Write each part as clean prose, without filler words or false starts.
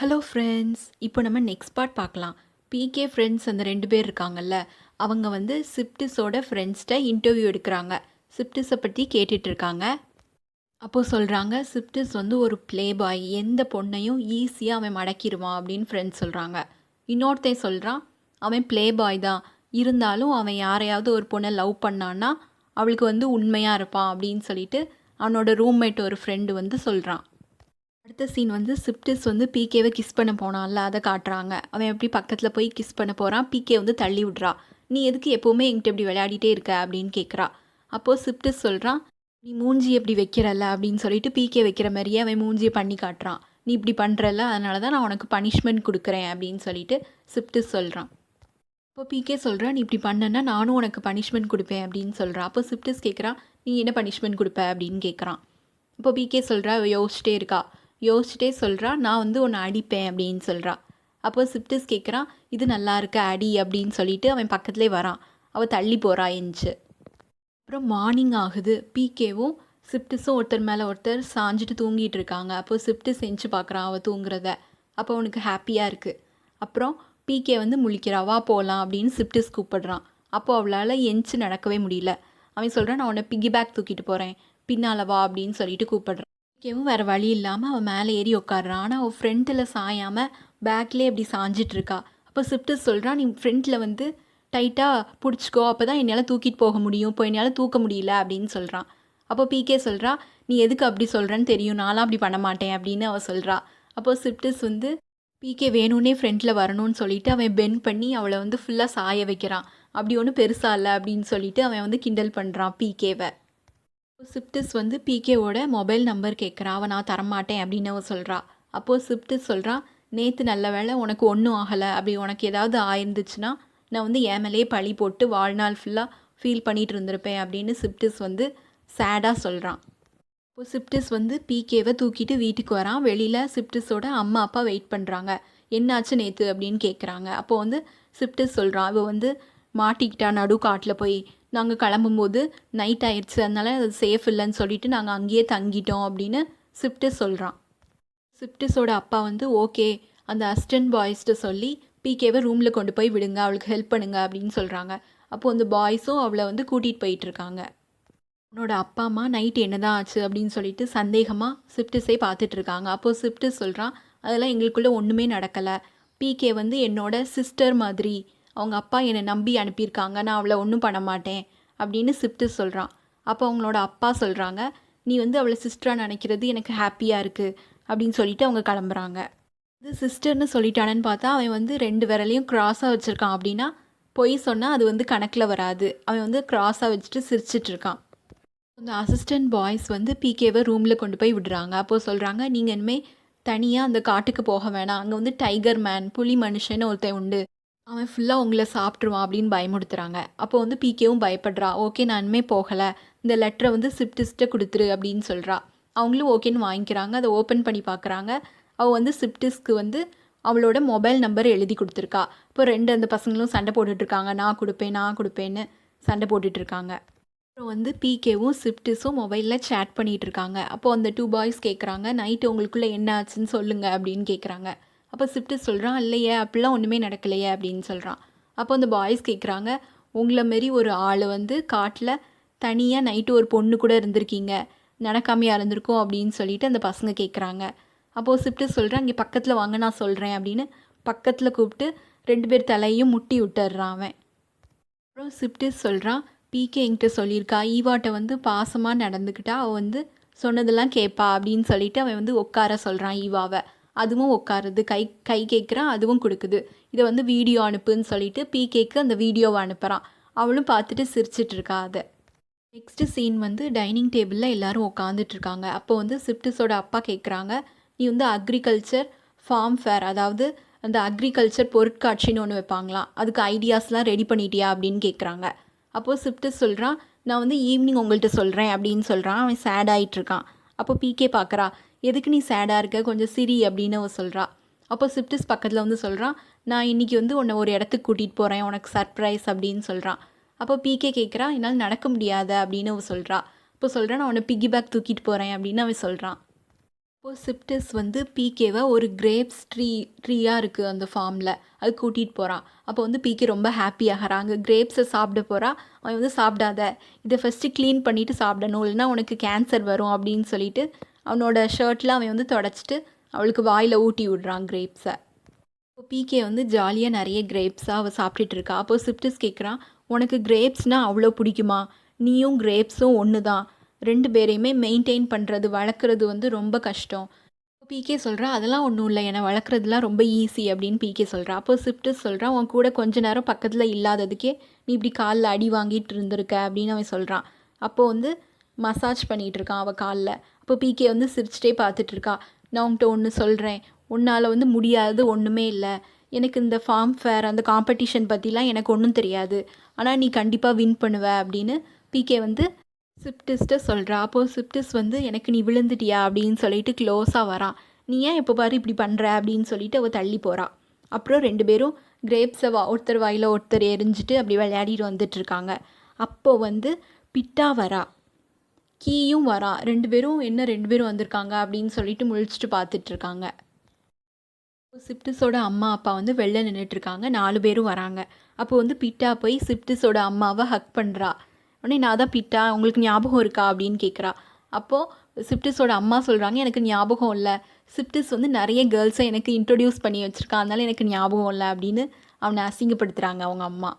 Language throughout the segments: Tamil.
Hello friends. இப்போ நம்ம நெக்ஸ்ட் பார்ட் பார்க்கலாம். பிகே ஃப்ரெண்ட்ஸ் அந்த 2 பேர் இருக்காங்கல்ல, அவங்க வந்து சிப்டிஸோட ஃப்ரெண்ட்ஸ்ட்ட இன்டர்வியூ எடுக்குறாங்க. சிப்டிஸை பற்றி கேட்டுட்டு இருக்காங்க. அப்போ சொல்கிறாங்க, சிப்டிஸ் வந்து ஒரு ப்ளே பாய், எந்த பொண்ணையும் ஈஸியாக அவன் மடக்கிடுவான் அப்படின்னு ஃப்ரெண்ட்ஸ் சொல்கிறாங்க. இன்னொருத்தன் சொல்கிறான், அவன் ப்ளே பாய் தான், இருந்தாலும் அவன் யாரையாவது ஒரு பொண்ணை லவ் பண்ணான்னா அவளுக்கு வந்து உண்மையாக இருப்பான் அப்படின்னு சொல்லிட்டு அவனோட ரூம்மேட் ஒரு ஃப்ரெண்டு வந்து சொல்கிறான். அடுத்த சீன் வந்து சிப்டிஸ் வந்து பிகேவை கிஸ் பண்ண போனான்ல, அதை காட்டுறாங்க. அவன் எப்படி பக்கத்தில் போய் கிஸ் பண்ண போகிறான், பிகே வந்து தள்ளி விட்றா. நீ எதுக்கு எப்போவுமே என்கிட்ட இப்படி விளையாடிட்டே இருக்க அப்படின்னு கேட்குறா. அப்போது சிப்டிஸ் சொல்கிறான், நீ மூஞ்சி எப்படி வைக்கிறல்ல அப்படின்னு சொல்லிட்டு பிகே வைக்கிற மாதிரியே அவன் மூஞ்சியை பண்ணி காட்டுறான். நீ இப்படி பண்ணுறல்ல, அதனால தான் நான் உனக்கு பனிஷ்மெண்ட் கொடுக்குறேன் அப்படின்னு சொல்லிட்டு சிப்டிஸ் சொல்கிறான். இப்போ பிகே சொல்கிறான், நீ இப்படி பண்ணனா நானும் உனக்கு பனிஷ்மெண்ட் கொடுப்பேன் அப்படின்னு சொல்கிறான். அப்போ சிப்டிஸ் கேட்குறான், நீ என்ன பனிஷ்மெண்ட் கொடுப்ப அப்படின்னு கேட்குறான். இப்போ பிகே சொல்கிறா, யோசிச்சிட்டே இருக்கா. யோசிச்சிட்டே சொல்கிறா, நான் வந்து உன்னை அடிப்பேன் அப்படின்னு சொல்கிறா. அப்போ சிப்டிஸ் கேட்குறான், இது நல்லா இருக்க அடி அப்படின்னு சொல்லிட்டு அவன் பக்கத்துலேயே வரான். அவள் தள்ளி போகிறா எஞ்சி. அப்புறம் மார்னிங் ஆகுது. பிகேவும் சிப்டிஸும் ஒருத்தர் மேலே ஒருத்தர் சாஞ்சிட்டு தூங்கிட்டு இருக்காங்க. அப்போ சிப்டிஸ் எஞ்சி பார்க்குறான் அவள் தூங்குறத. அப்போ அவனுக்கு ஹாப்பியாக இருக்குது. அப்புறம் பிகே வந்து முழிக்கிறா, வா போகலாம் அப்படின்னு சிப்டிஸ் கூப்பிடுறான். அப்போ அவளால் எஞ்சி நடக்கவே முடியல. அவன் சொல்கிறான், நான் உன்னை பிக்கி பேக் தூக்கிட்டு போகிறேன், பின்னால் வா அப்படின்னு சொல்லிட்டு கூப்பிடுறான். பிகேவும் வேறு வழி இல்லாமல் அவன் மேலே ஏறி உட்காடுறான். ஆனால் அவள் ஃப்ரண்ட்டில் சாயாமல் பேக்லேயே அப்படி சாஞ்சிட்ருக்கா. அப்போ சிப்டிஸ் சொல்கிறான், நீ ஃப்ரண்ட்டில் வந்து டைட்டாக பிடிச்சிக்கோ, அப்போ தான் என்னால் தூக்கிட்டு போக முடியும், இப்போ என்னால் தூக்க முடியல அப்படின்னு சொல்கிறான். அப்போ பிகே சொல்கிறா, நீ எதுக்கு அப்படி சொல்கிறேன்னு தெரியும், நான்லாம் அப்படி பண்ண மாட்டேன் அப்படின்னு அவள் சொல்கிறா. அப்போது சிப்டிஸ் வந்து பிகே வேணும்னே ஃப்ரண்ட்டில் வரணும்னு சொல்லிட்டு அவன் பெண்ட் பண்ணி அவளை வந்து ஃபுல்லாக சாய வைக்கிறான். அப்படி ஒன்றும் பெருசாக இல்லை அப்படின்னு சொல்லிட்டு அவன் வந்து கிண்டல் பண்ணுறான் பிகேவை. சிப்டிஸ் வந்து பிகேவோட மொபைல் நம்பர் கேட்குறா. அவன் நான் தரமாட்டேன் அப்படின்னு அவன் சொல்கிறா. அப்போது சிப்டிஸ் சொல்கிறான், நேற்று நல்ல வேளை உனக்கு ஒன்றும் ஆகலை, அப்படி உனக்கு ஏதாவது ஆயிருந்துச்சுன்னா நான் வந்து என் மேலேயே பழி போட்டு வாழ்நாள் ஃபுல்லாக ஃபீல் பண்ணிகிட்டு இருந்திருப்பேன் அப்படின்னு சிப்டிஸ் வந்து சேடாக சொல்கிறான். இப்போ சிப்டிஸ் வந்து பிகேவை தூக்கிட்டு வீட்டுக்கு வரான். வெளியில் சிப்டிஸோட அம்மா அப்பா வெயிட் பண்ணுறாங்க. என்னாச்சு நேற்று அப்படின்னு கேட்குறாங்க. அப்போது வந்து சிப்டிஸ் சொல்கிறான், அவள் வந்து மாட்டிக்கிட்டா நடு காட்டில் போய், நாங்கள் கிளம்பும்போது நைட் ஆயிடுச்சு, அதனால அது சேஃப் இல்லைன்னு சொல்லிட்டு நாங்கள் அங்கேயே தங்கிட்டோம் அப்படின்னு சிப்டிஸ் சொல்கிறான். சிப்டிஸோட அப்பா வந்து ஓகே, அந்த அசிஸ்டன்ட் பாய்ஸ்கிட்ட சொல்லி பிகேவை ரூமில் கொண்டு போய் விடுங்க, அவளுக்கு ஹெல்ப் பண்ணுங்க அப்படின்னு சொல்கிறாங்க. அப்போது அந்த பாய்ஸும் அவளை வந்து கூட்டிகிட்டு போயிட்டுருக்காங்க. உன்னோட அப்பா அம்மா நைட்டு என்ன தான் ஆச்சு அப்படின்னு சொல்லிட்டு சந்தேகமாக சிப்டிஸை பார்த்துட்ருக்காங்க. அப்போது சிப்டிஸ் சொல்கிறான், அதெல்லாம் எங்களுக்குள்ளே ஒன்றுமே நடக்கலை. பிகே வந்து என்னோட சிஸ்டர் மாதிரி, அவங்க அப்பா என்னை நம்பி அனுப்பியிருக்காங்க, நான் அவளை ஒன்றும் பண்ண மாட்டேன் அப்படின்னு சிப்டிஸ் சொல்கிறான். அப்போ அவங்களோட அப்பா சொல்கிறாங்க, நீ வந்து அவளை சிஸ்டராக நினைக்கிறது எனக்கு ஹாப்பியாக இருக்குது அப்படின்னு சொல்லிட்டு அவங்க கிளம்புறாங்க. இது சிஸ்டர்னு சொல்லிட்டானேன்னு பார்த்தா அவன் வந்து 2 விரலையும் க்ராஸாக வச்சுருக்கான். அப்படின்னா பொய் சொன்னால் அது வந்து கணக்கில் வராது. அவன் வந்து க்ராஸாக வச்சுட்டு சிரிச்சிட்ருக்கான். அந்த அசிஸ்டன்ட் பாய்ஸ் வந்து பிகேவை ரூமில் கொண்டு போய் விடுறாங்க. அப்போது சொல்கிறாங்க, நீங்கள் இனிமேல் தனியாக அந்த காட்டுக்கு போக வேணாம், அங்கே வந்து டைகர் மேன், புலி மனுஷன்னு ஒருத்தன் உண்டு, அவன் ஃபுல்லாக உங்களை சாப்பிட்ருவான் அப்படின்னு பயமுடுத்துறாங்க. அப்போ வந்து பிகேவும் பயப்படுறா. ஓகே, நான் இனிமேல் போகலை, இந்த லெட்டரை வந்து சிப்டிஸ்ட்டை கொடுத்துரு அப்படின்னு சொல்கிறா. அவங்களும் ஓகேன்னு வாங்கிக்கிறாங்க. அதை ஓப்பன் பண்ணி பார்க்குறாங்க. அவள் வந்து சிப்டிஸ்க்கு வந்து அவளோட மொபைல் நம்பர் எழுதி கொடுத்துருக்கா. இப்போ 2 அந்த பசங்களும் சண்டை போட்டுட்ருக்காங்க, நான் கொடுப்பேன் நான் கொடுப்பேன்னு சண்டை போட்டுட்ருக்காங்க. அப்புறம் வந்து பிகேவும் சிப்டிஸும் மொபைலில் சேட் பண்ணிகிட்டு இருக்காங்க. அப்போது அந்த 2 பாய்ஸ் கேட்குறாங்க, நைட்டு உங்களுக்குள்ளே என்ன ஆச்சுன்னு சொல்லுங்கள் அப்படின்னு கேட்குறாங்க. அப்போ சிப்டிஸ் சொல்கிறான், இல்லையே அப்படிலாம் ஒன்றுமே நடக்கலையே அப்படின்னு சொல்கிறான். அப்போ அந்த பாய்ஸ் கேட்குறாங்க, உங்களை மாரி ஒரு ஆள் வந்து காட்டில் தனியாக நைட்டு ஒரு பொண்ணு கூட இருந்திருக்கீங்க, நடக்காமையாக இருந்திருக்கும் அப்படின்னு சொல்லிட்டு அந்த பசங்க கேட்குறாங்க. அப்போது சிப்டிஸ் சொல்கிறான், இங்கே பக்கத்தில் வாங்க நான் சொல்கிறேன் அப்படின்னு பக்கத்தில் கூப்பிட்டு 2 பேர் தலையையும் முட்டி விட்டுறான் அவன். அப்புறம் சிப்டிஸ் சொல்கிறான், பிகே என்கிட்ட சொல்லியிருக்கா, ஈவாட்ட வந்து பாசமாக நடந்துக்கிட்டா அவள் வந்து சொன்னதெல்லாம் கேட்பா அப்படின்னு சொல்லிட்டு அவன் வந்து உட்கார சொல்கிறான் ஈவாவை. அதுவும் உட்காருது, கை கை கேட்குறான், அதுவும் கொடுக்குது. இதை வந்து வீடியோ அனுப்புன்னு சொல்லிட்டு பிகேக்கு அந்த வீடியோவை அனுப்புகிறான். அவளும் பார்த்துட்டு சிரிச்சிட்ருக்கா அதை. நெக்ஸ்ட்டு சீன் வந்து டைனிங் டேபிளில் எல்லோரும் உட்காந்துட்ருக்காங்க. அப்போ வந்து சிப்டிஸோட அப்பா கேட்குறாங்க, நீ வந்து அக்ரிகல்ச்சர் ஃபார்ம் ஃபேர், அதாவது அந்த அக்ரிகல்ச்சர் பொருட்காட்சின்னு ஒன்று வைப்பாங்களாம், அதுக்கு ஐடியாஸ்லாம் ரெடி பண்ணிட்டியா அப்படின்னு கேட்குறாங்க. அப்போது சிப்டிஸ் சொல்கிறான், நான் வந்து ஈவினிங் உங்கள்கிட்ட சொல்கிறேன் அப்படின்னு சொல்கிறான். அவன் சேட் ஆகிட்டுருக்கான். அப்போ பிகே பார்க்குறா, எதுக்கு நீ சேடாக இருக்க, கொஞ்சம் சிரி அப்படின்னு அவள் சொல்கிறா. அப்போ சிப்டிஸ் பக்கத்தில் வந்து சொல்கிறான், நான் இன்றைக்கி வந்து உன்னை ஒரு இடத்துக்கு கூட்டிகிட்டு போகிறேன், உனக்கு சர்ப்ரைஸ் அப்படின்னு சொல்கிறான். அப்போ பிகே கேட்குறா, என்னால் நடக்க முடியாத அப்படின்னு அவள் சொல்கிறா. அப்போ சொல்கிறான், நான் உன்னை பிக்கி பேக் தூக்கிட்டு போகிறேன் அப்படின்னு அவன் சொல்கிறான். இப்போ சிப்டஸ் வந்து பிகேவை ஒரு கிரேப்ஸ் ட்ரீயாக இருக்குது அந்த ஃபார்மில், அது கூட்டிகிட்டு போகிறான். அப்போ வந்து பிகே ரொம்ப ஹாப்பி ஆகிறாங்க. கிரேப்ஸை சாப்பிட போகிறா. அவன் வந்து சாப்பிடாத, இதை ஃபஸ்ட்டு க்ளீன் பண்ணிவிட்டு சாப்பிடணும், இல்லைனா உனக்கு கேன்சர் வரும் அப்படின்னு சொல்லிட்டு அவனோட ஷர்ட்டில் அவன் வந்து தொடச்சிட்டு அவளுக்கு வாயில் ஊட்டி விடுறான் கிரேப்ஸை. இப்போ பிகே வந்து ஜாலியாக நிறைய கிரேப்ஸாக அவள் சாப்பிட்டுட்டு இருக்கா. அப்போது சிப்டஸ் கேட்குறான், உனக்கு கிரேப்ஸ்னால் அவ்வளோ பிடிக்குமா? நீயும் கிரேப்ஸும் ஒன்று தான். 2 பேரையுமே மெயின்டைன் பண்ணுறது வளர்க்குறது வந்து ரொம்ப கஷ்டம். பிகே சொல்கிறா, அதெல்லாம் ஒன்றும் இல்லை, என்னை வளர்க்குறதுலாம் ரொம்ப ஈஸி அப்படின்னு பிகே சொல்கிறா. அப்போ சிப்டஸ் சொல்கிறான், உன் கூட கொஞ்ச நேரம் பக்கத்தில் இல்லாததுக்கே நீ இப்படி காலில் அடி வாங்கிட்டு இருந்திருக்க அப்படின்னு அவன் சொல்கிறான். அப்போது வந்து மசாஜ் பண்ணிகிட்டு இருக்கான் அவள் காலில். அப்போ பிகே வந்து சிரிச்சிட்டே பார்த்துட்ருக்கா. நான் உன்கிட்ட ஒன்று சொல்கிறேன், உன்னால் வந்து முடியாதது ஒன்றுமே இல்லை. எனக்கு இந்த ஃபார்ம் ஃபேர் அந்த காம்படிஷன் பற்றிலாம் எனக்கு ஒன்றும் தெரியாது, ஆனால் நீ கண்டிப்பாக வின் பண்ணுவ அப்படின்னு பிகே வந்து சிப்டிஸ்ட்டை சொல்கிறா. அப்போது சிப்டிஸ் வந்து எனக்கு நீ விழுந்துட்டியா அப்படின்னு சொல்லிட்டு க்ளோஸாக வரான். நீ ஏன் எப்போ பாரு இப்படி பண்ணுற அப்படின்னு சொல்லிட்டு அவள் தள்ளி போகிறா. அப்புறம் 2 பேரும் கிரேப்ஸை ஒருத்தர் வாயில் ஒருத்தர் எரிஞ்சிட்டு அப்படி விளையாடிட்டு வந்துட்டுருக்காங்க. அப்போது வந்து பிட்டா வரா, கீயும் வரா. 2 பேரும் என்ன 2 பேரும் வந்திருக்காங்க அப்படின்னு சொல்லிட்டு முழிச்சிட்டு பார்த்துட்ருக்காங்க. சிப்டிஸோட அம்மா அப்பா வந்து வெளில நின்றுட்டுருக்காங்க. 4 பேரும் வராங்க. அப்போது வந்து பிட்டா போய் சிப்டிஸோட அம்மாவை ஹக் பண்ணுறா. உடனே நான் தான் பிட்டா, உங்களுக்கு ஞாபகம் இருக்கா அப்படின்னு கேட்குறா. அப்போது சிப்டிஸோட அம்மா சொல்கிறாங்க, எனக்கு ஞாபகம் இல்லை, சிப்டிஸ் வந்து நிறைய கேர்ள்ஸை எனக்கு இன்ட்ரொடியூஸ் பண்ணி வச்சுருக்கான், அதனால எனக்கு ஞாபகம் இல்லை அப்படின்னு அவனை அசிங்கப்படுத்துகிறாங்க அவங்க அம்மா.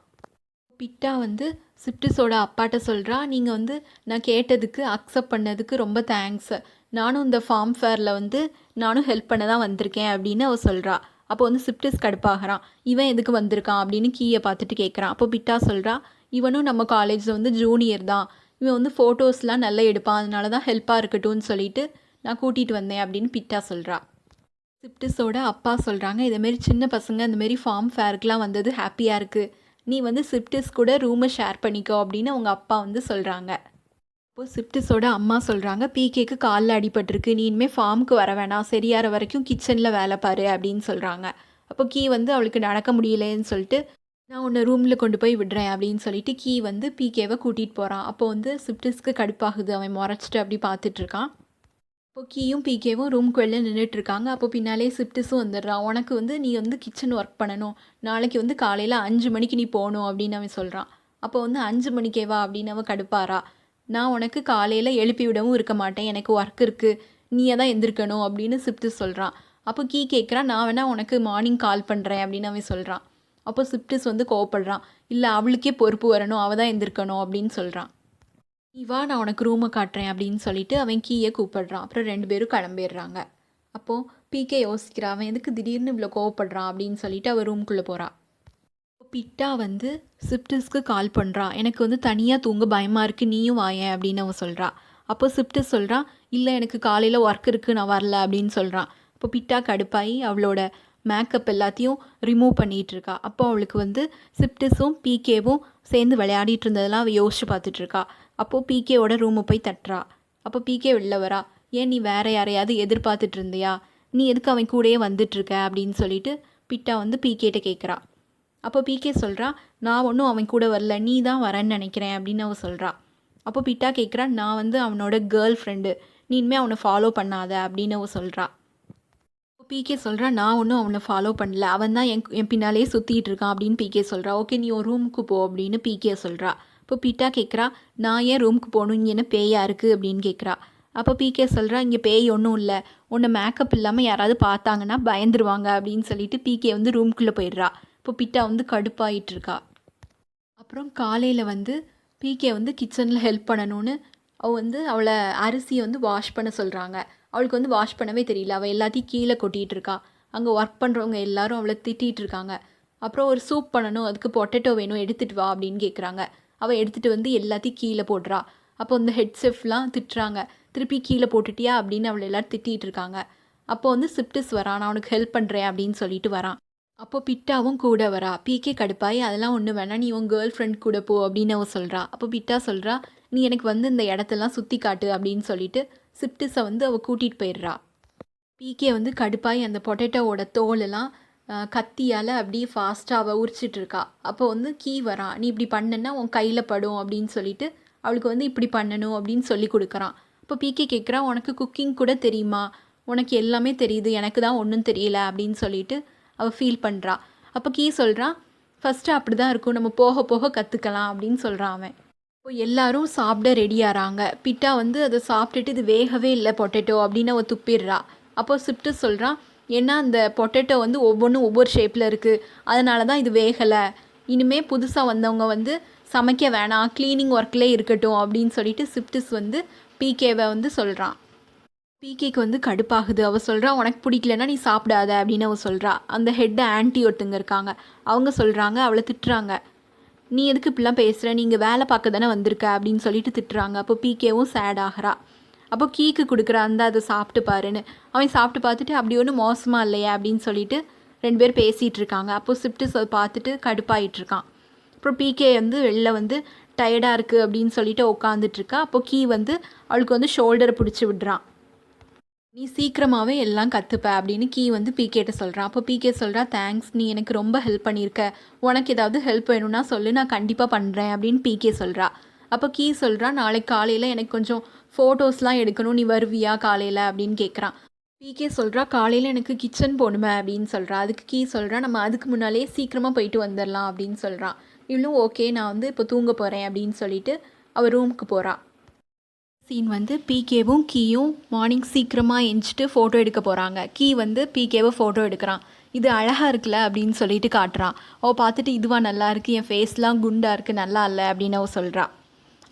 பிட்டா வந்து சிப்டிஸோட அப்பாட்ட சொல்கிறா, நீங்கள் வந்து நான் கேட்டதுக்கு அக்செப்ட் பண்ணதுக்கு ரொம்ப தேங்க்ஸ். நானும் இந்த ஃபார்ம் ஃபேரில் வந்து நானும் ஹெல்ப் பண்ண தான் வந்திருக்கேன் அப்படின்னு அவள் சொல்கிறா. அப்போ வந்து சிப்டிஸ் கடுப்பாகிறான். இவன் எதுக்கு வந்திருக்கான் அப்படின்னு கீயை பார்த்துட்டு கேட்குறான். அப்போ பிட்டா சொல்கிறா, இவனும் நம்ம காலேஜில் வந்து ஜூனியர் தான், இவன் வந்து ஃபோட்டோஸ்லாம் நல்லா எடுப்பான், அதனால தான் ஹெல்ப்பாக இருக்கட்டும்னு சொல்லிட்டு நான் கூட்டிகிட்டு வந்தேன் அப்படின்னு பிட்டா சொல்கிறா. சிப்டிஸோட அப்பா சொல்கிறாங்க, இதேமாரி சின்ன பசங்க இந்தமாரி ஃபார்ம் ஃபேருக்குலாம் வந்தது ஹாப்பியாக இருக்குது, நீ வந்து சிப்டிஸ் கூட ரூமை ஷேர் பண்ணிக்கோ அப்படின்னு அவங்க அப்பா வந்து சொல்கிறாங்க. அப்போது சிப்டிஸோட அம்மா சொல்கிறாங்க, பிகேக்கு காலில் அடிபட்டிருக்கு, நீ இனிமேல் ஃபார்முக்கு வர வேணாம், சரியாகிற வரைக்கும் கிச்சனில் வேலை பாரு அப்படின்னு சொல்கிறாங்க. அப்போ கீ வந்து அவளுக்கு நடக்க முடியலேன்னு சொல்லிட்டு நான் உன்னை ரூமில் கொண்டு போய் விடுறேன் அப்படின்னு சொல்லிட்டு கீ வந்து பிகேவை கூட்டிகிட்டு போகிறான். அப்போ வந்து சிப்டிஸ்க்கு கடுப்பாகுது, அவன் முறைச்சிட்டு அப்படி பார்த்துட்ருக்கான். இப்போ கீயும் பிகேவும் ரூமுக்கு வெளில நின்றுட்டுருக்காங்க. அப்போ பின்னாலே சிப்டிஸும் வந்துடுறான். உனக்கு வந்து நீ வந்து கிச்சன் ஒர்க் பண்ணணும், நாளைக்கு வந்து காலையில் 5 மணிக்கு நீ போகணும் அப்படின்னு அவன் சொல்கிறான். அப்போ வந்து 5 மணிக்கேவா அப்படின்னு அவன் கடுப்பாரா. நான் உனக்கு காலையில் எழுப்பி விடவும் இருக்க மாட்டேன், எனக்கு ஒர்க் இருக்குது, நீயே தான் எந்திருக்கணும் அப்படின்னு சிப்டிஸ் சொல்கிறான். அப்போ கீ கேட்குறான், நான் வேணால் உனக்கு மார்னிங் கால் பண்ணுறேன் அப்படின்னு அவன் சொல்கிறான். அப்போ சிப்டிஸ் வந்து கோவப்படுறான், இல்லை அவளுக்கே பொறுப்பு வரணும், அவள் தான் எந்திருக்கணும் அப்படின்னு சொல்கிறான். நீ வா, நான் உனக்கு ரூமை காட்டுறேன் அப்படின்னு சொல்லிட்டு அவன் கீயை கூப்பிடுறான். அப்புறம் 2 பேரும் கிளம்பிடுறாங்க. அப்போது பிகே யோசிக்கிறா, அவன் எதுக்கு திடீர்னு இவ்வளோ கோவப்படுறான் அப்படின்னு சொல்லிட்டு அவள் ரூம்குள்ளே போகிறான். பிட்டா வந்து சிப்டிஸ்க்கு கால் பண்ணுறான், எனக்கு வந்து தனியாக தூங்க பயமாக இருக்குது, நீயும் வாயேன் அப்படின்னு அவன் சொல்கிறா. அப்போ சிப்டிஸ் சொல்கிறான், இல்லை எனக்கு காலையில் ஒர்க் இருக்குது, நான் வரல அப்படின்னு சொல்கிறான். இப்போ பிட்டா கடுப்பாகி அவளோட மேக்கப் எல்லாத்தையும் ரிமூவ் பண்ணிகிட்ருக்கா. அப்போ அவளுக்கு வந்து சிப்டிஸும் பிகேவும் சேர்ந்து விளையாடிட்டு இருந்ததெல்லாம் அவள் யோசிச்சு பார்த்துட்ருக்கா. அப்போது பிகேவோட ரூமை போய் தட்டுறா. அப்போ பிகே வெளில வரா. ஏன் நீ வேறு யாரையாவது எதிர்பார்த்துட்டு இருந்தியா, நீ எதுக்கு அவன் கூடயே வந்துட்டுருக்க அப்படின்னு சொல்லிட்டு பிட்டா வந்து பிகேட்ட கேட்குறா. அப்போ பிகே சொல்கிறா, நான் ஒன்றும் அவன் கூட வரல, நீ தான் வரேன்னு நினைக்கிறேன் அப்படின்னு அவள் சொல்கிறா. அப்போ பிட்டா கேட்குறா, நான் வந்து அவனோட கேர்ள் ஃப்ரெண்டு, நீ இனிமேல் அவனை ஃபாலோ பண்ணாத அப்படின்னு அவள் சொல்கிறா. பிகே சொல்கிறா, நான் ஒன்றும் அவனை ஃபாலோ பண்ணல, அவன் தான் என் பின்னாலே சுற்றிட்டு இருக்கான் அப்படின்னு பிகே சொல்கிறா. ஓகே, நீ ஒரு ரூமுக்கு போ அப்படின்னு பிகே சொல்கிறா. இப்போ பிட்டா கேட்குறா, நான் ஏன் ரூமுக்கு போகணும், இங்கே என்ன பேயா இருக்குது அப்படின்னு கேட்குறா. அப்போ பிகே சொல்கிறா, இங்கே பேய் ஒன்றும் இல்லை, உன்னை மேக்கப் இல்லாமல் யாராவது பார்த்தாங்கன்னா பயந்துருவாங்க அப்படின்னு சொல்லிட்டு பிகே வந்து ரூம்குள்ளே போயிடுறா. இப்போ பிட்டா வந்து கடுப்பாயிட்டுருக்கா. அப்புறம் காலையில் வந்து பிகே வந்து கிச்சனில் ஹெல்ப் பண்ணணும்னு அவளை அரிசியை வந்து வாஷ் பண்ண சொல்கிறாங்க. அவளுக்கு வந்து வாஷ் பண்ணவே தெரியல, அவள் எல்லாத்தையும் கீழே கொட்டிகிட்டு இருக்கா. அங்கே ஒர்க் பண்ணுறவங்க எல்லாரும் அவளை திட்டிகிட்டு இருக்காங்க. அப்புறம் ஒரு சூப் பண்ணணும், அதுக்கு பொட்டேட்டோ வேணும், எடுத்துகிட்டு வா அப்படின்னு கேட்குறாங்க. அவள் எடுத்துகிட்டு வந்து எல்லாத்தையும் கீழே போடுறா. அப்போ இந்த ஹெட் செஃப்லாம் திட்டுறாங்க, திருப்பி கீழே போட்டுட்டியா அப்படின்னு அவளை எல்லோரும் திட்டிகிட்டு இருக்காங்க. அப்போ வந்து சிப்டிஸ் வரான், நான் அவனுக்கு ஹெல்ப் பண்ணுறேன் அப்படின்னு சொல்லிட்டு வரான். அப்போ பிட்டாவும் கூட வரா. பிகே கடுப்பாய், அதெல்லாம் ஒன்றும் வேணாம், நீ உன் கேர்ள் ஃப்ரெண்ட் கூட போ அப்படின்னு அவள் சொல்கிறா. அப்போ பிட்டா சொல்கிறா, நீ எனக்கு வந்து இந்த இடத்தெல்லாம் சுற்றி காட்டு அப்படின்னு சொல்லிட்டு சிப்டிஸை வந்து அவள் கூட்டிகிட்டு போயிடுறா. பிகே வந்து கடுப்பாய் அந்த பொட்டேட்டோவோட தோலெல்லாம் கத்தியால் அப்படியே ஃபாஸ்ட்டாக அவள் உரிச்சிட்ருக்கா. அப்போ வந்து கீ வரான், நீ இப்படி பண்ணனா உன் கையில் படும் அப்படின்னு சொல்லிட்டு அவளுக்கு வந்து இப்படி பண்ணணும் அப்படின்னு சொல்லி கொடுக்குறான். இப்போ பிகே கேட்குறான், உனக்கு குக்கிங் கூட தெரியுமா, உனக்கு எல்லாமே தெரியுது, எனக்கு தான் ஒன்றும் தெரியல அப்படின்னு சொல்லிட்டு அவள் ஃபீல் பண்ணுறா. அப்போ கீ சொல்கிறான், ஃபஸ்ட்டு அப்படி தான் இருக்கும், நம்ம போக போக கற்றுக்கலாம் அப்படின்னு சொல்கிறான் அவன். இப்போ எல்லாரும் சாப்பிட ரெடியாகிறாங்க. பிட்டா வந்து அதை சாப்பிட்டுட்டு இது வேகவே இல்லை பொட்டேட்டோ அப்படின்னு அவள் துப்பிடுறா. அப்போ சிப்ட்டு சொல்கிறான், ஏன்னா அந்த பொட்டேட்டோ வந்து ஒவ்வொன்றும் ஒவ்வொரு ஷேப்பில் இருக்குது, அதனால தான் இது வேகலை. இனிமேல் புதுசாக வந்தவங்க வந்து சமைக்க வேணாம், க்ளீனிங் ஒர்க்லேயே இருக்கட்டும் அப்படின்னு சொல்லிட்டு சிப்டிஸ் வந்து பிகேவை வந்து சொல்கிறான். பிகேக்கு வந்து கடுப்பாகுது. அவள் சொல்கிறா, உனக்கு பிடிக்கலன்னா நீ சாப்பிடாத அப்படின்னு அவள் சொல்கிறா. அந்த ஹெட்டை ஆன்ட்டி ஒருத்தங்க இருக்காங்க, அவங்க சொல்கிறாங்க, அவளை திட்டுறாங்க. நீ எதுக்கு இப்படிலாம் பேசுகிற, நீங்கள் வேலை பார்க்க தானே வந்திருக்க அப்படின்னு சொல்லிட்டு திட்டுறாங்க. அப்போ பிகேவும் சேட் ஆகிறா. அப்போ கீக்கு கொடுக்குற அந்த அதை சாப்பிட்டு பாருன்னு அவன் சாப்பிட்டு பார்த்துட்டு அப்படி ஒன்றும் மோசமாக இல்லையா அப்படின்னு சொல்லிட்டு 2 பேர் பேசிகிட்டு இருக்காங்க. அப்போ சிப்டிஸ் அதை பார்த்துட்டு கடுப்பாயிட்ருக்கான். அப்புறம் பிகே வந்து வெளில வந்து டயர்டாக இருக்குது அப்படின்னு சொல்லிட்டு உட்காந்துட்ருக்கா. அப்போ கீ வந்து அவளுக்கு வந்து ஷோல்டரை பிடிச்சி விடுறான். நீ சீக்கிரமாகவே எல்லாம் கற்றுப்ப அப்படின்னு கீ வந்து பிகேட்ட சொல்கிறான். அப்போ பிகே சொல்கிறா, தேங்க்ஸ், நீ எனக்கு ரொம்ப ஹெல்ப் பண்ணியிருக்க, உனக்கு ஏதாவது ஹெல்ப் வேணும்னா சொல்லு, நான் கண்டிப்பாக பண்ணுறேன் அப்படின்னு பிகே சொல்கிறா. அப்போ கீ சொல்கிறா, நாளைக்கு காலையில் எனக்கு கொஞ்சம் ஃபோட்டோஸ்லாம் எடுக்கணும், நீ வருவியா காலையில் அப்படின்னு கேட்குறான். பிகே சொல்கிறா, காலையில் எனக்கு கிச்சன் போகணுமே அப்படின்னு சொல்கிறா. அதுக்கு கீ சொல்கிறா, நம்ம அதுக்கு முன்னாலே சீக்கிரமாக போயிட்டு வந்துடலாம் அப்படின்னு சொல்கிறான். இவளும் ஓகே, நான் வந்து இப்போ தூங்க போகிறேன் அப்படின்னு சொல்லிட்டு அவள் ரூமுக்கு போகிறான். சீன் வந்து பிகேவும் கீயும் மார்னிங் சீக்கிரமாக எஞ்சிட்டு ஃபோட்டோ எடுக்க போகிறாங்க. கீ வந்து பிகேவை ஃபோட்டோ எடுக்கிறான். இது அழகாக இருக்குல்ல அப்படின்னு சொல்லிட்டு காட்டுறான். அவள் பார்த்துட்டு, இதுவாக நல்லா இருக்குது, என் ஃபேஸ்லாம் குண்டாக இருக்குது, நல்லா இல்லை அப்படின்னு அவள் சொல்கிறா.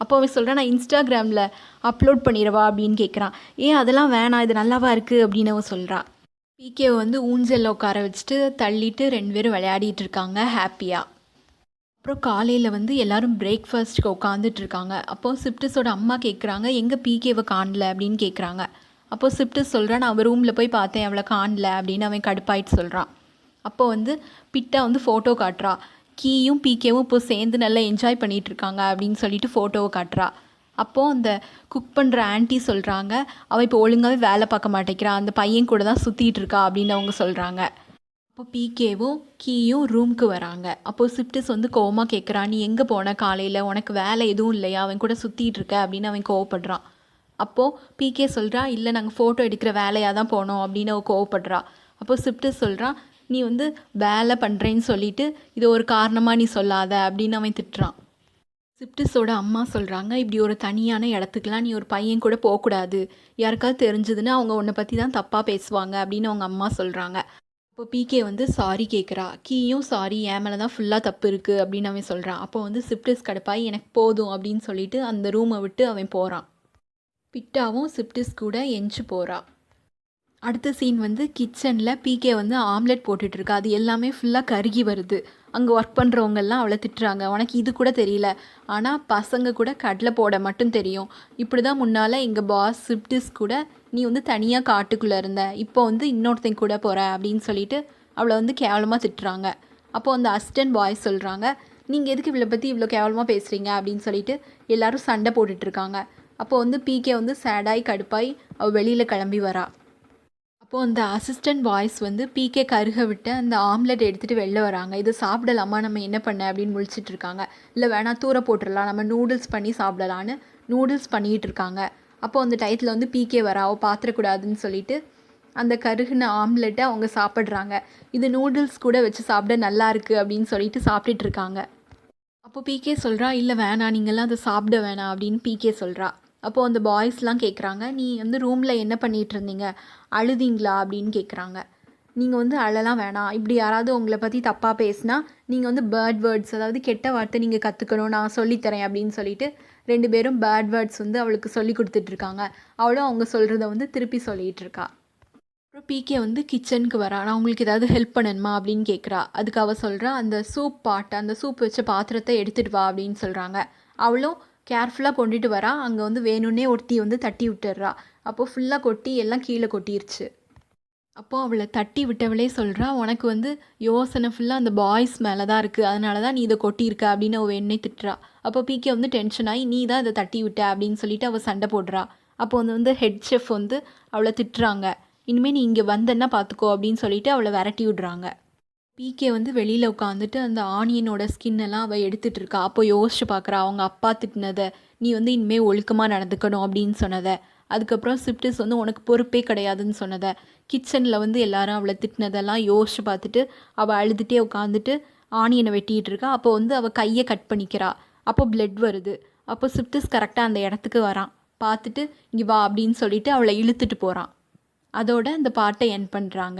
அப்போ அவன் சொல்கிறான், நான் இன்ஸ்டாகிராமில் அப்லோட் பண்ணிடவா அப்படின்னு கேட்குறான். ஏன் அதெல்லாம் வேணாம், இது நல்லாவா இருக்குது அப்படின்னு அவன் சொல்கிறா. பிகேவை வந்து ஊஞ்சலில் உட்கார வச்சுட்டு தள்ளிட்டு 2 பேரும் விளையாடிட்டு இருக்காங்க ஹாப்பியாக. அப்புறம் காலையில் வந்து எல்லோரும் பிரேக்ஃபாஸ்ட்டுக்கு உட்காந்துட்டு இருக்காங்க. அப்போது சிப்டிஸோட அம்மா கேட்குறாங்க, எங்கே பிகேவை காணல அப்படின்னு கேட்குறாங்க. அப்போது சிப்டிஸ் சொல்கிறான், நான் அவள் ரூமில் போய் பார்த்தேன், அவளை காணல அப்படின்னு அவன் கடுப்பாயிட்டு சொல்கிறான். அப்போ வந்து பிட்டா வந்து ஃபோட்டோ காட்டுறா. கீயும் பிகேவும் இப்போ சேர்ந்து நல்லா என்ஜாய் பண்ணிகிட்டு இருக்காங்க அப்படின்னு சொல்லிட்டு ஃபோட்டோவை காட்டுறா. அப்போது அந்த குக் பண்ணுற ஆன்ட்டி சொல்கிறாங்க, அவள் இப்போ ஒழுங்காகவே வேலை பார்க்க மாட்டேங்கிறா, அந்த பையன் கூட தான் சுற்றிட்டு இருக்கா அப்படின்னு அவங்க சொல்கிறாங்க. அப்போ பிகேவும் கீயும் ரூமுக்கு வராங்க. அப்போது சிப்டிஸ் வந்து கோவமாக கேட்குறான், நீ எங்கே போன காலையில், உனக்கு வேலை எதுவும் இல்லையா, அவன் கூட சுற்றிட்டு இருக்க அப்படின்னு அவன் கோவப்படுறான். அப்போது பிகே சொல்கிறா, இல்லை நாங்கள் ஃபோட்டோ எடுக்கிற வேலையாக தான் போனோம் அப்படின்னு அவள் கோவப்படுறா. அப்போது சிப்டிஸ் சொல்கிறான், நீ வந்து வேலை பண்ணுறேன்னு சொல்லிட்டு இது ஒரு காரணமாக நீ சொல்லாத அப்படின்னு அவன் திட்டுறான். சிப்டிஸோட அம்மா சொல்கிறாங்க, இப்படி ஒரு தனியான இடத்துக்குலாம் நீ ஒரு பையன் கூட போகக்கூடாது, யாருக்காவது தெரிஞ்சதுன்னா அவங்க உன்னை பற்றி தான் தப்பாக பேசுவாங்க அப்படின்னு அவங்க அம்மா சொல்கிறாங்க. இப்போ பிகே வந்து சாரி கேட்குறா. கீயும் சாரி, என் மேலே தான் ஃபுல்லாக தப்பு இருக்குது அப்படின்னு அவன் சொல்கிறான். அப்போ வந்து சிப்டிஸ் கடுப்பாய், எனக்கு போதும் அப்படின்னு சொல்லிட்டு அந்த ரூமை விட்டு அவன் போகிறான். பிட்டாவும் சிப்டிஸ் கூட எஞ்சி போகிறா. அடுத்த சீன் வந்து கிச்சனில் பிகே வந்து ஆம்லெட் போட்டுட்ருக்கா. அது எல்லாமே ஃபுல்லாக கருகி வருது. அங்கே ஒர்க் பண்ணுறவங்கெல்லாம் அவளை திட்டுறாங்க, உனக்கு இது கூட தெரியல, ஆனால் பசங்க கூட கடலை போட மட்டும் தெரியும், இப்படி தான் முன்னால் எங்கள் பாஸ் சிப்டிஸ் கூட நீ வந்து தனியாக காட்டுக்குள்ளே இருந்த, இப்போ வந்து இன்னொருத்தங்க கூட போகிற அப்படின்னு சொல்லிட்டு அவளை வந்து கேவலமாக திட்டுறாங்க. அப்போது அந்த அசிஸ்டன்ட் பாய்ஸ் சொல்கிறாங்க, நீங்கள் எதுக்கு இவளை பற்றி இவ்வளோ கேவலமாக பேசுகிறீங்க அப்படின்னு சொல்லிட்டு எல்லோரும் சண்டை போட்டுட்ருக்காங்க. அப்போது வந்து பிகே வந்து சேடாகி கடுப்பாய் அவள் வெளியில் கிளம்பி வரா. அப்போது அந்த அசிஸ்டன்ட் பாய்ஸ் வந்து பிகே கருக விட்டு அந்த ஆம்லெட் எடுத்துகிட்டு வெளில வராங்க. இது சாப்பிடலாமா, நம்ம என்ன பண்ண அப்படின்னு முழிச்சிட்டு இருக்காங்க. இல்லை வேணாம், தூர போட்டுடலாம், நம்ம நூடுல்ஸ் பண்ணி சாப்பிடலான்னு நூடுல்ஸ் பண்ணிகிட்டு இருக்காங்க. அப்போது அந்த டயத்தில் வந்து பிகே வரா, அவள் பார்த்துடக்கூடாதுன்னு சொல்லிட்டு அந்த கருகுன ஆம்லெட்டை அவங்க சாப்பிட்றாங்க. இது நூடுல்ஸ் கூட வச்சு சாப்பிட நல்லா இருக்குது அப்படின்னு சொல்லிட்டு சாப்பிட்டுட்டு இருக்காங்க. அப்போது பிகே சொல்கிறா, இல்லை வேணாம், நீங்கள்லாம் அதை சாப்பிட வேணாம் அப்படின்னு பிகே சொல்கிறா. அப்போது அந்த பாய்ஸ்லாம் கேட்குறாங்க, நீ வந்து ரூமில் என்ன பண்ணிகிட்டு இருந்தீங்க, அழுதிங்களா அப்படின்னு கேட்குறாங்க. நீங்கள் வந்து அழலாம் வேணாம், இப்படி யாராவது உங்களை பற்றி தப்பாக பேசினா நீங்கள் வந்து பேட் வேர்ட்ஸ், அதாவது கெட்ட வார்த்தை நீங்கள் கற்றுக்கணும், நான் சொல்லித்தரேன் அப்படின்னு சொல்லிட்டு 2 பேரும் பேட் வேர்ட்ஸ் வந்து அவளுக்கு சொல்லி கொடுத்துட்ருக்காங்க. அவளும் அவங்க சொல்கிறத வந்து திருப்பி சொல்லிகிட்டு இருக்கா. அப்புறம் பிகே வந்து கிச்சனுக்கு வரா. நான் உங்களுக்கு ஏதாவது ஹெல்ப் பண்ணணுமா அப்படின்னு கேட்குறா. அதுக்கு அவள் சொல்கிறா, அந்த சூப் பாட்டை, அந்த சூப் வச்ச பாத்திரத்தை எடுத்துகிட்டு வா அப்படின்னு சொல்கிறாங்க. அவளும் கேர்ஃபுல்லாக கொண்டுட்டு வரா. அங்கே வந்து வேணும்னே ஒருத்தி வந்து தட்டி விட்டுடுறா. அப்போது ஃபுல்லாக கொட்டி எல்லாம் கீழே கொட்டிருச்சு. அப்போது அவளை தட்டி விட்டவளே சொல்கிறா, உனக்கு வந்து யோசனை ஃபுல்லாக அந்த பாய்ஸ் மேலே தான் இருக்குது, அதனால தான் நீ இதை கொட்டியிருக்க அப்படின்னு அவள் என்னை திட்டுறா. அப்போ பிகே வந்து டென்ஷன் ஆகி, நீ தான் இதை தட்டி விட்ட அப்படின்னு சொல்லிட்டு அவள் சண்டை போடுறா. அப்போ வந்து ஹெட் செஃப் வந்து அவளை திட்டுறாங்க, இனிமேல் நீ இங்கே வந்தன்னா பார்த்துக்கோ அப்படின்னு சொல்லிட்டு அவளை விரட்டி விடுறாங்க. பிகே வந்து வெளியில் உட்காந்துட்டு அந்த ஆனியனோட ஸ்கின்னெல்லாம் அவள் எடுத்துகிட்டு இருக்கா. அப்போ யோசிச்சு பார்க்குறா, அவங்க அப்பா திட்டினதை நீ வந்து இனிமேல் ஒழுக்கமாக நடந்துக்கணும் அப்படின்னு சொன்னதை, அதுக்கப்புறம் சிப்டிஸ் வந்து உனக்கு பொறுப்பே கிடையாதுன்னு சொன்னதை, கிச்சனில் வந்து எல்லாரும் அவளை திட்டினதெல்லாம் யோசிச்சு பார்த்துட்டு அவள் அழுதுகிட்டே உட்காந்துட்டு ஆனியனை வெட்டிகிட்டு இருக்கா. அப்போ வந்து அவள் கையை கட் பண்ணிக்கிறா. அப்போ பிளட் வருது. அப்போ சிப்டிஸ் கரெக்டாக அந்த இடத்துக்கு வரான். பார்த்துட்டு இங்கே வா அப்படின்னு சொல்லிட்டு அவளை இழுத்துட்டு போகிறான். அதோட அந்த பாட்டை என் பண்ணுறாங்க.